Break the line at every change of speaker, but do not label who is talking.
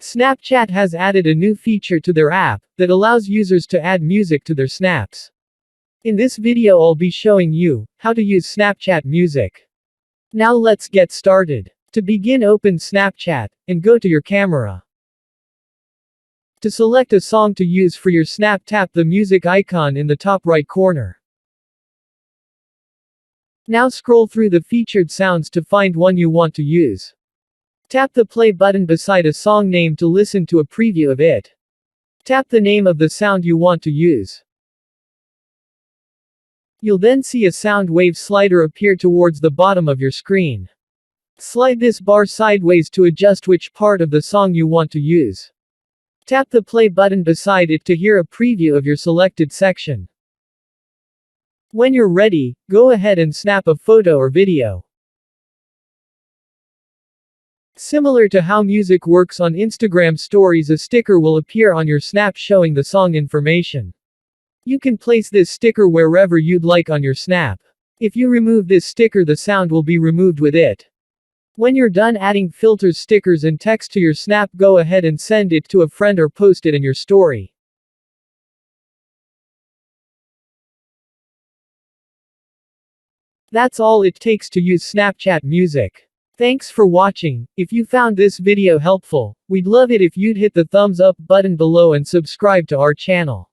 Snapchat has added a new feature to their app that allows users to add music to their snaps. In this video I'll be showing you how to use Snapchat Music. Now let's get started. To begin, open Snapchat and go to your camera. To select a song to use for your snap, tap the music icon in the top right corner. Now scroll through the featured sounds to find one you want to use. Tap the play button beside a song name to listen to a preview of it. Tap the name of the sound you want to use. You'll then see a sound wave slider appear towards the bottom of your screen. Slide this bar sideways to adjust which part of the song you want to use. Tap the play button beside it to hear a preview of your selected section. When you're ready, go ahead and snap a photo or video. Similar to how music works on Instagram stories, a sticker will appear on your snap showing the song information. You can place this sticker wherever you'd like on your snap. If you remove this sticker, the sound will be removed with it. When you're done adding filters, stickers and text to your snap, go ahead and send it to a friend or post it in your story. That's all it takes to use Snapchat Music. Thanks for watching. If you found this video helpful, we'd love it if you'd hit the thumbs up button below and subscribe to our channel.